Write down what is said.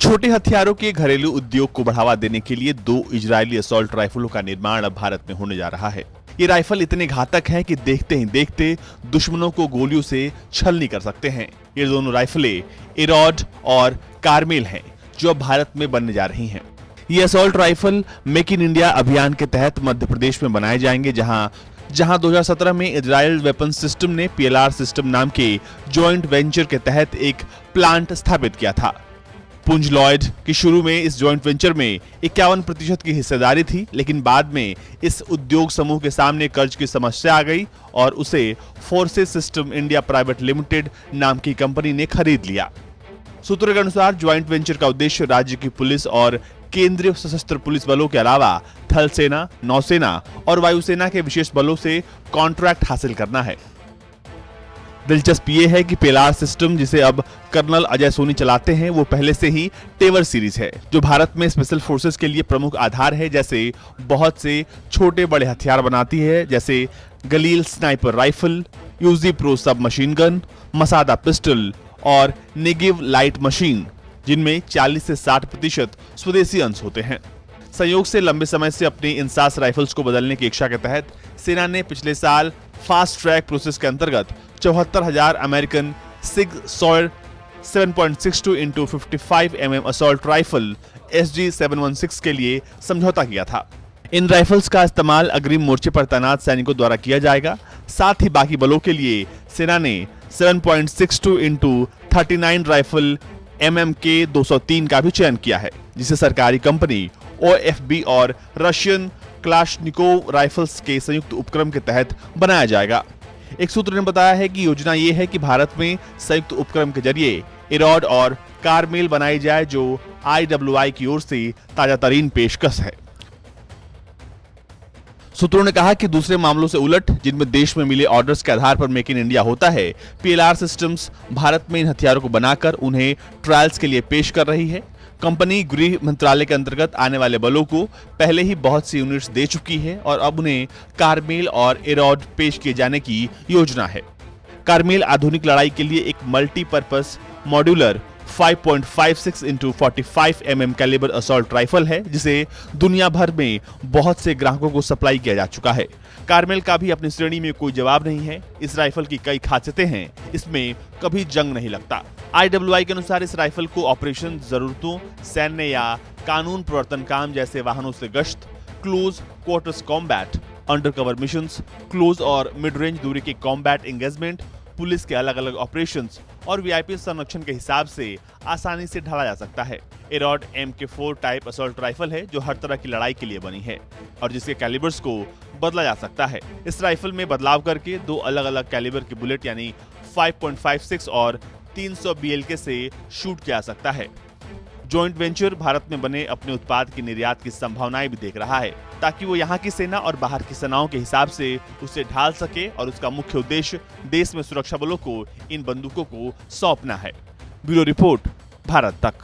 छोटे हथियारों के घरेलू उद्योग को बढ़ावा देने के लिए 2 इजरायली असॉल्ट राइफलों का निर्माण अब भारत में होने जा रहा है। ये राइफल इतने घातक हैं कि देखते ही देखते दुश्मनों को गोलियों से छलनी कर सकते हैं। ये दोनों राइफलें एरॉड और कार्मेल हैं, जो अब भारत में बनने जा रही हैं। ये assault rifle make in India अभियान के तहत मध्य प्रदेश में बनाए जाएंगे, जहां 2017 में इजरायल वेपन सिस्टम ने PLR सिस्टम नाम के जॉइंट वेंचर के तहत एक प्लांट स्थापित किया था। पुंज लॉयड की शुरू में इस जॉइंट वेंचर में 51% की हिस्सेदारी थी, लेकिन बाद में इस उद्योग समूह के सामने कर्ज की समस्या आ गई और उसे forces system India private limited नाम की कंपनी ने खरीद लिया। सूत्रों के अनुसार ज्वाइंट वेंचर का उद्देश्य राज्य की पुलिस और केंद्रीय सशस्त्र पुलिस बलों के अलावा थल सेना, नौसेना और वायुसेना के विशेष बलों से कॉन्ट्रैक्ट हासिल करना है। दिलचस्प ये है कि PLR सिस्टम, जिसे अब कर्नल अजय सोनी चलाते हैं, वो पहले से ही टेवर सीरीज है, जो भारत में स्पेशल फोर्सेस के लिए प्रमुख आधार है। जैसे बहुत से छोटे बड़े हथियार बनाती है, जैसे गलील स्नाइपर राइफल, यूजी प्रो सब मशीन गन, मसादा पिस्टल और नेगिव लाइट मशीन, जिनमें 40 से 60% स्वदेशी अंश होते हैं। संयोग से लंबे समय से अपनी इंसास राइफल्स को बदलने की इच्छा के तहत सेना ने पिछले साल फास्ट ट्रैक प्रोसेस के अंतर्गत 74,000 American Sig Sauer 7.62 × 55 mm assault rifle SG-716 के लिए समझौता किया था। इन राइफल्स का इस्तेमाल अग्रिम मोर्चे पर तैनात सैनिकों द्वारा किया जाएगा। साथ ही बाकी बलों के लिए सेना ने 7.62 × 39 राइफल MMK 203 का भी चयन किया है, जिसे सरकारी कंपनी OFB और रशियन क्लाशनिकोव राइफल्स के संयुक्त उपक्रम के तहत बनाया जाएगा। एक सूत्र ने बताया है कि योजना ये है कि भारत में संयुक्त उपक्रम के जरिए एरॉड और कार्मेल बनाई जाए, जो IWI की ओर से ताजा तरीन पेशकश है। सूत्रों ने कहा कि दूसरे मामलों से उलट, जिनमें देश में मिले ऑर्डर्स के आधार पर मेक इन इंडिया होता है, PLR सिस्टम्स भारत में इन हथियारों को बनाकर उन्हें ट्रायल्स के लिए पेश कर रही है। कंपनी गृह मंत्रालय के अंतर्गत आने वाले बलों को पहले ही बहुत सी यूनिट्स दे चुकी है और अब उन्हें कार्मेल और एरॉड पेश किए जाने की योजना है। कार्मेल आधुनिक लड़ाई के लिए एक multipurpose modular 5.56 × 45 mm calibre assault rifle है, जिसे दुनिया भर में बहुत से ग्राहकों को सप्लाई किया जा चुका है। कार्मेल का भी अपनी श्रेणी में कोई जवाब नहीं है। इस राइफल की कई खासियतें हैं, इसमें कभी जंग नहीं लगता। IWI के अनुसार इस राइफल को ऑपरेशन जरूरतों, सैन्य या कानून प्रवर्तन काम जैसे वाहनों से गश्त, close quarters combat, undercover missions, close और मिड रेंज दूरी के कॉम्बैट एंगेजमेंट, पुलिस के अलग अलग ऑपरेशंस और VIP संरक्षण के हिसाब से आसानी से ढाला जा सकता है। एरॉड MK4 टाइप असॉल्ट राइफल है, जो हर तरह की लड़ाई के लिए बनी है और जिसके कैलिबर्स को बदला जा सकता है। इस राइफल में बदलाव करके 2 अलग अलग कैलिबर की बुलेट यानी 5.56 और 300 BLK से शूट किया जा सकता है। जॉइंट वेंचर भारत में बने अपने उत्पाद की निर्यात की संभावनाएं भी देख रहा है, ताकि वो यहाँ की सेना और बाहर की सेनाओं के हिसाब से उसे ढाल सके, और उसका मुख्य उद्देश्य देश में सुरक्षा बलों को इन बंदूकों को सौंपना है। ब्यूरो रिपोर्ट, भारत तक।